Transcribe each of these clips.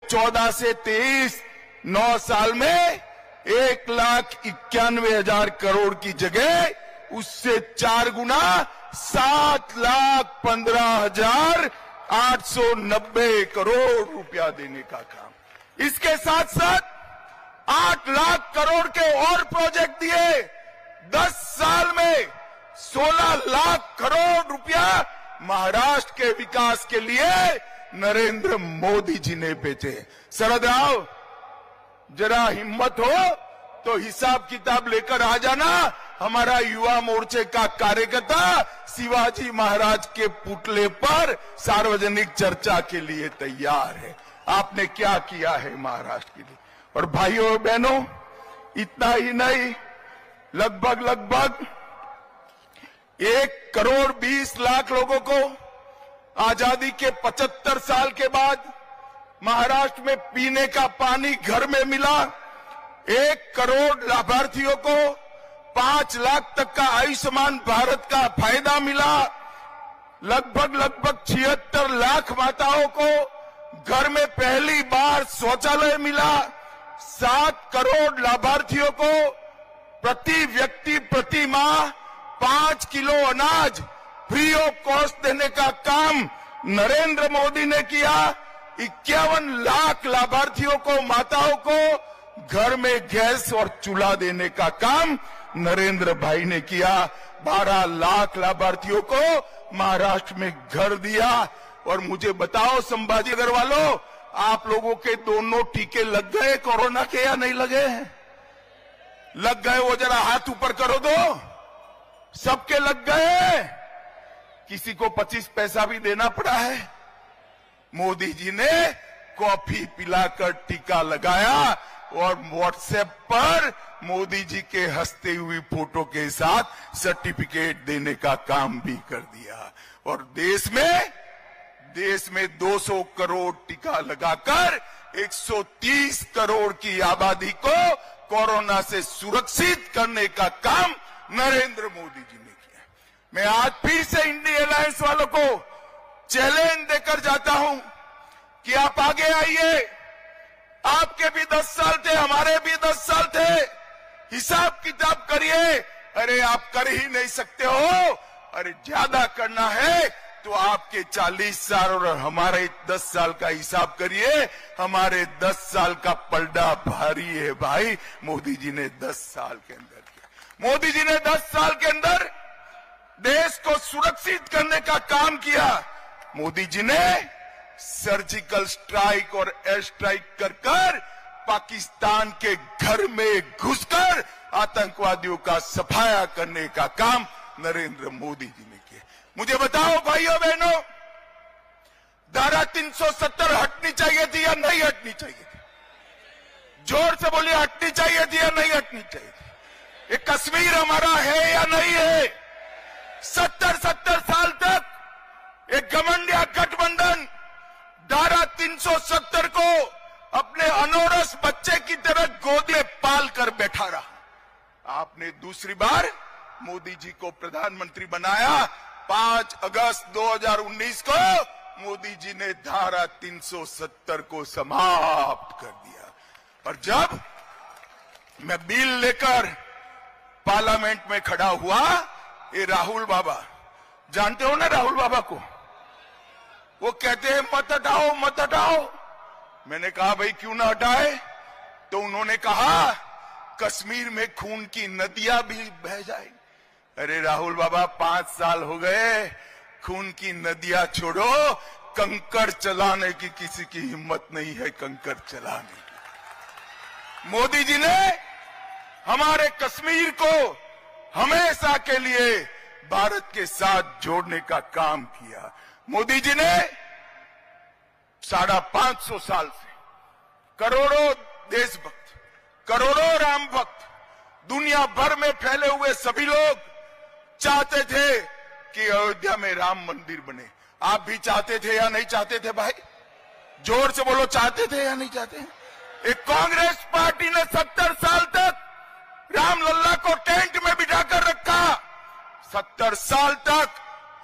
14 से 23, 9 साल में 1,91,000 करोड़ की जगह उससे 4 गुना 7,15,890 करोड़ रुपया देने का काम। इसके साथ साथ 8 लाख करोड़ के और प्रोजेक्ट दिए। 10 साल में 16 लाख करोड़ रुपया महाराष्ट्र के विकास के लिए नरेंद्र मोदी जी ने भेजे। शरद राव, जरा हिम्मत हो तो हिसाब किताब लेकर आ जाना। हमारा युवा मोर्चे का कार्यकर्ता शिवाजी महाराज के पुतले पर सार्वजनिक चर्चा के लिए तैयार है। आपने क्या किया है महाराष्ट्र के लिए। और भाइयों बहनों, इतना ही नहीं, लगभग 1,20,00,000 लोगों को आजादी के 75 साल के बाद महाराष्ट्र में पीने का पानी घर में मिला। 1 करोड़ लाभार्थियों को 5 लाख तक का आयुष्मान भारत का फायदा मिला। लगभग 76 लाख माताओं को घर में पहली बार शौचालय मिला। 7 करोड़ लाभार्थियों को प्रति व्यक्ति प्रति माह 5 किलो अनाज फ्री ऑफ कॉस्ट देने का काम नरेंद्र मोदी ने किया। 51 लाख लाभार्थियों को, माताओं को घर में गैस और चूल्हा देने का काम नरेंद्र भाई ने किया। 12 लाख लाभार्थियों को महाराष्ट्र में घर दिया। और मुझे बताओ संभाजीनगर वालों, आप लोगों के दोनों टीके लग गए कोरोना के या नहीं लगे? लग गए? वो जरा हाथ ऊपर करो दो। सबके लग गए? किसी को 25 पैसा भी देना पड़ा है? मोदी जी ने कॉफी पिलाकर टीका लगाया और व्हाट्सएप पर मोदी जी के हंसते हुई फोटो के साथ सर्टिफिकेट देने का काम भी कर दिया। और देश में 200 करोड़ टीका लगाकर 130 करोड़ की आबादी को कोरोना से सुरक्षित करने का काम नरेंद्र मोदी जी ने किया। मैं आज फिर से इंडिया अलायंस वालों को चैलेंज देकर जाता हूं कि आप आगे आइए। आपके भी 10 साल थे, हमारे भी 10 साल थे। हिसाब किताब करिए। अरे आप कर ही नहीं सकते हो, अरे ज्यादा करना है तो आपके 40 साल और हमारे 10 साल का हिसाब करिए। हमारे 10 साल का पलड़ा भारी है भाई। मोदी जी ने 10 साल के अंदर किया। मोदी जी ने 10 साल के अंदर देश को सुरक्षित करने का काम किया। मोदी जी ने सर्जिकल स्ट्राइक और एयर स्ट्राइक कर पाकिस्तान के घर में घुसकर आतंकवादियों का सफाया करने का काम नरेंद्र मोदी जी ने किया। मुझे बताओ भाइयों बहनों, धारा 370 हटनी चाहिए थी या नहीं हटनी चाहिए थी? जोर से बोलिए, हटनी चाहिए थी या नहीं हटनी चाहिए थी? ये कश्मीर हमारा है या नहीं है? 70 साल तक एक घमंडिया गठबंधन धारा 370 को अपने अनोरस बच्चे की तरह गोद में पाल कर बैठा रहा। आपने दूसरी बार मोदी जी को प्रधानमंत्री बनाया। 5 अगस्त 2019 को मोदी जी ने धारा 370 को समाप्त कर दिया। और जब मैं बिल लेकर पार्लियामेंट में खड़ा हुआ, ये राहुल बाबा, जानते हो ना राहुल बाबा को, वो कहते हैं मत हटाओ मत हटाओ। मैंने कहा भाई क्यों ना हटाए? तो उन्होंने कहा कश्मीर में खून की नदियां भी बह जाएंगी। अरे राहुल बाबा, 5 साल हो गए, खून की नदियां छोड़ो, कंकड़ चलाने की किसी की हिम्मत नहीं है। कंकड़ चलाने की मोदी जी ने हमारे कश्मीर को हमेशा के लिए भारत के साथ जोड़ने का काम किया। मोदी जी ने 550 साल से करोड़ों देशभक्त, करोड़ों राम भक्त दुनिया भर में फैले हुए सभी लोग चाहते थे कि अयोध्या में राम मंदिर बने। आप भी चाहते थे या नहीं चाहते थे भाई? जोर से बोलो, चाहते थे या नहीं चाहते? एक कांग्रेस पार्टी ने 70 साल तक रामलल्ला को टेंट में बिठाकर रखा। 70 साल तक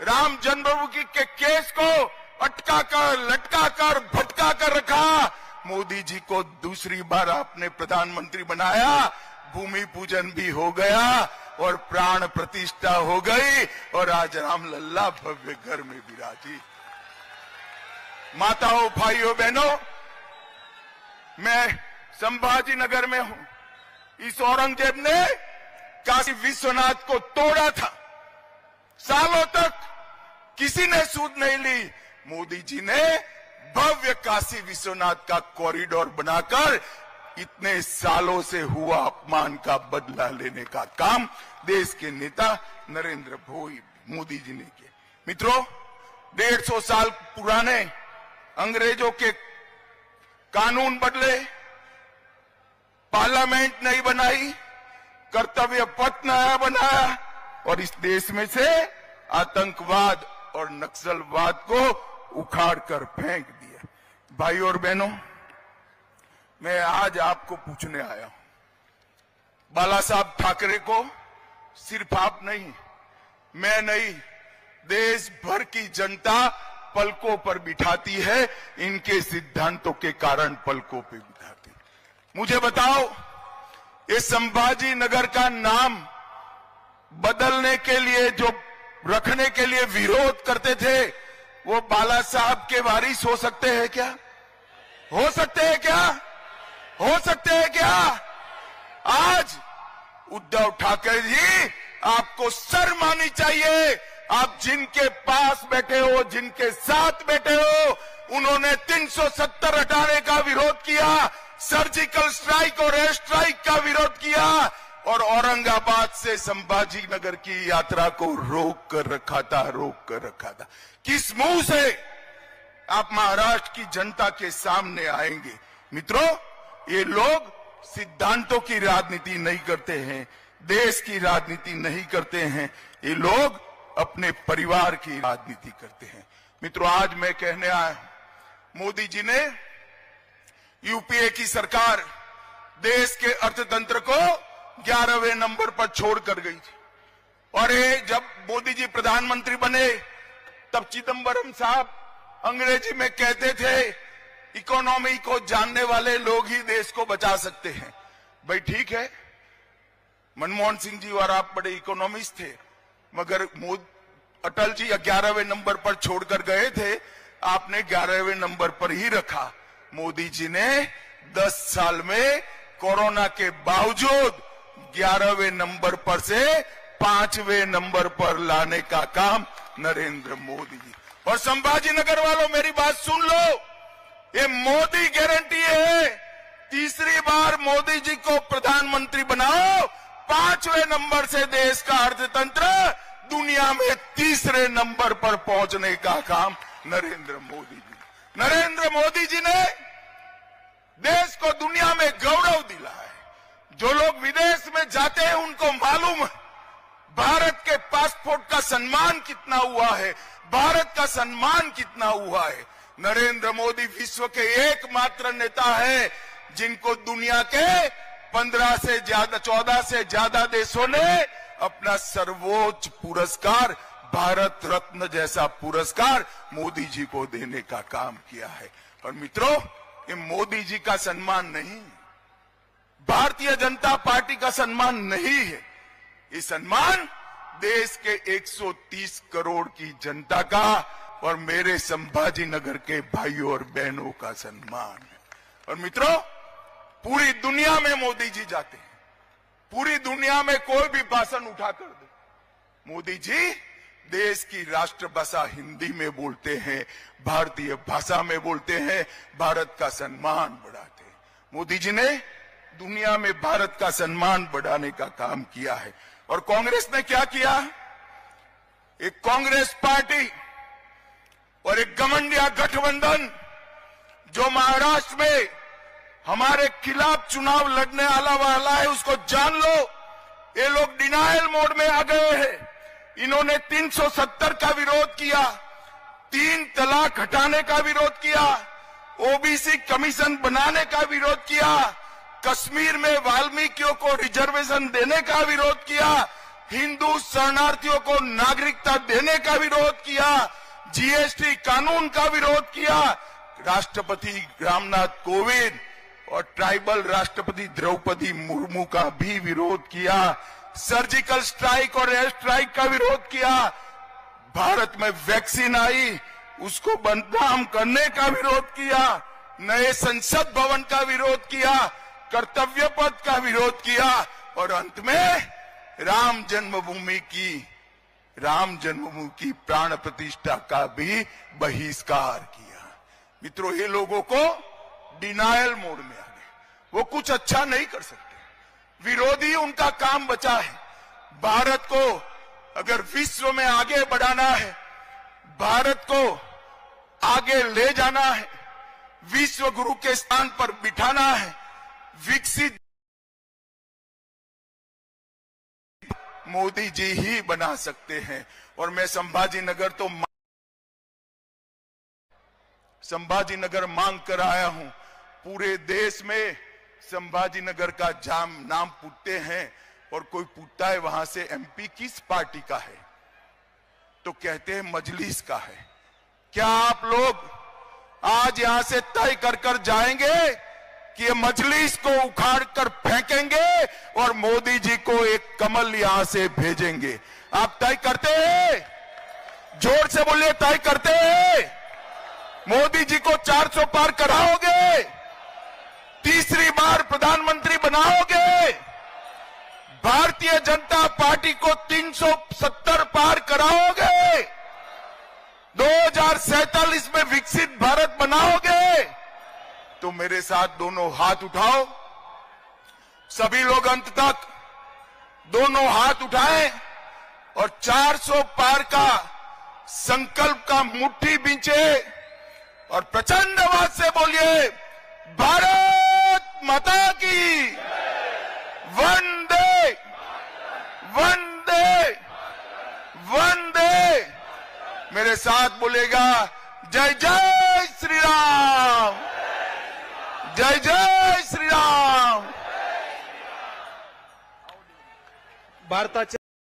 राम जन्मभूमि के केस को अटका कर, लटका कर, भटका कर रखा। मोदी जी को दूसरी बार आपने प्रधानमंत्री बनाया, भूमि पूजन भी हो गया और प्राण प्रतिष्ठा हो गई और आज राम लल्ला भव्य घर में विराजी। माताओं, भाइयों, बहनों, मैं संभाजी नगर में हूं। इस औरंगजेब ने काशी विश्वनाथ को तोड़ा था, सालों तक किसी ने सूद नहीं ली। मोदी जी ने भव्य काशी विश्वनाथ का कॉरिडोर बनाकर इतने सालों से हुआ अपमान का बदला लेने का काम देश के नेता नरेंद्र भाई मोदी जी ने किया। मित्रों, 150 साल पुराने अंग्रेजों के कानून बदले, पार्लियामेंट नहीं बनाई, कर्तव्य पथ नया बनाया और इस देश में से आतंकवाद और नक्सलवाद को उखाड़ कर फेंक दिया। भाइयों और बहनों, मैं आज आपको पूछने आया हूं, बाला साहब ठाकरे को सिर्फ आप नहीं, मैं नहीं, देश भर की जनता पलकों पर बिठाती है, इनके सिद्धांतों के कारण पलकों पे बिठाती। मुझे बताओ, ये संभाजी नगर का नाम बदलने के लिए, जो रखने के लिए विरोध करते थे, वो बाला साहब के वारिस हो सकते हैं क्या? हो सकते हैं क्या? हो सकते हैं क्या? आज उद्धव ठाकरे जी, आपको शर्म आनी चाहिए। आप जिनके पास बैठे हो, जिनके साथ बैठे हो, उन्होंने 370 हटाने का विरोध किया, सर्जिकल स्ट्राइक और एयर स्ट्राइक का विरोध किया और औरंगाबाद से संभाजी नगर की यात्रा को रोक कर रखा था। किस मुंह से आप महाराष्ट्र की जनता के सामने आएंगे? मित्रों, ये लोग सिद्धांतों की राजनीति नहीं करते हैं, देश की राजनीति नहीं करते हैं, ये लोग अपने परिवार की राजनीति करते हैं। मित्रों, आज मैं कहने आया हूं, मोदी जी ने यूपीए की सरकार देश के अर्थतंत्र को 11वें नंबर पर छोड़ कर गई थी और ये जब मोदी जी प्रधानमंत्री बने तब चिदंबरम साहब अंग्रेजी में कहते थे, इकोनॉमी को जानने वाले लोग ही देश को बचा सकते हैं। भाई ठीक है, मनमोहन सिंह जी और आप बड़े इकोनॉमिस्ट थे, मगर अटल जी 11वें नंबर पर छोड़कर गए थे, आपने 11वें नंबर पर ही रखा। मोदी जी ने 10 साल में कोरोना के बावजूद 11वें नंबर पर से 5वें नंबर पर लाने का काम नरेंद्र मोदी जी। और संभाजी नगर वालों, मेरी बात सुन लो, ये मोदी गारंटी है, तीसरी बार मोदी जी को प्रधानमंत्री बनाओ, 5वें नंबर से देश का अर्थतंत्र दुनिया में तीसरे नंबर पर पहुंचने का काम नरेंद्र मोदी जी। नरेंद्र मोदी जी ने देश को दुनिया में गौरव दिला है। जो लोग विदेश में जाते हैं उनको मालूम है भारत के पासपोर्ट का सम्मान कितना हुआ है, भारत का सम्मान कितना हुआ है। नरेंद्र मोदी विश्व के एकमात्र नेता है जिनको दुनिया के 14 से ज्यादा देशों ने अपना सर्वोच्च पुरस्कार, भारत रत्न जैसा पुरस्कार मोदी जी को देने का काम किया है। और मित्रों, ये मोदी जी का सम्मान नहीं, भारतीय जनता पार्टी का सम्मान नहीं है, ये सम्मान देश के 130 करोड़ की जनता का और मेरे संभाजी नगर के भाइयों और बहनों का सम्मान है। और मित्रों, पूरी दुनिया में मोदी जी जाते हैं, पूरी दुनिया में कोई भी भाषण उठाकर दे, मोदी जी देश की राष्ट्रभाषा हिंदी में बोलते हैं, भारतीय भाषा में बोलते हैं, भारत का सम्मान बढ़ाते हैं। मोदी जी ने दुनिया में भारत का सम्मान बढ़ाने का काम किया है। और कांग्रेस ने क्या किया? एक कांग्रेस पार्टी और एक घमंडिया गठबंधन जो महाराष्ट्र में हमारे खिलाफ चुनाव लड़ने वाला है, उसको जान लो, ये लोग डिनायल मोड में आ गए हैं। इन्होंने 370 का विरोध किया, 3 तलाक हटाने का विरोध किया, ओबीसी कमीशन बनाने का विरोध किया, कश्मीर में वाल्मीकियों को रिजर्वेशन देने का विरोध किया, हिंदू शरणार्थियों को नागरिकता देने का विरोध किया, जीएसटी कानून का विरोध किया, राष्ट्रपति रामनाथ कोविंद और ट्राइबल राष्ट्रपति द्रौपदी मुर्मू का भी विरोध किया, सर्जिकल स्ट्राइक और एयर स्ट्राइक का विरोध किया, भारत में वैक्सीन आई उसको बदनाम करने का विरोध किया, नए संसद भवन का विरोध किया, कर्तव्य पथ का विरोध किया और अंत में राम जन्मभूमि की प्राण प्रतिष्ठा का भी बहिष्कार किया। मित्रों, ये लोगों को डिनायल मोड में आ गए, वो कुछ अच्छा नहीं कर सकते, विरोधी उनका काम बचा है। भारत को अगर विश्व में आगे बढ़ाना है, भारत को आगे ले जाना है, विश्व गुरु के स्थान पर बिठाना है, विकसित मोदी जी ही बना सकते हैं। और मैं संभाजीनगर मांग कर आया हूं। पूरे देश में संभाजीनगर का नाम पूछते हैं और कोई पूछता है वहां से एमपी किस पार्टी का है, तो कहते हैं मजलिस का है। क्या आप लोग आज यहां से तय कर जाएंगे कि ये मजलिस को उखाड़ कर फेंकेंगे और मोदी जी को एक कमल यहां से भेजेंगे? आप तय करते हैं? जोर से बोलिए, तय करते हैं? मोदी जी को 400 पार कराओगे? तीसरी बार प्रधानमंत्री बनाओगे? भारतीय जनता पार्टी को 370 पार कराओगे? 2047 में विकसित भारत बनाओगे? तो मेरे साथ दोनों हाथ उठाओ, सभी लोग अंत तक दोनों हाथ उठाएं और 400 पार का संकल्प का मुट्ठी बींचे और प्रचंड आवाज से बोलिए, भारत माता की वंदे वंदे वंदे। मेरे साथ बोलेगा, जय जय श्री राम, जय जय श्री राम। भारताचे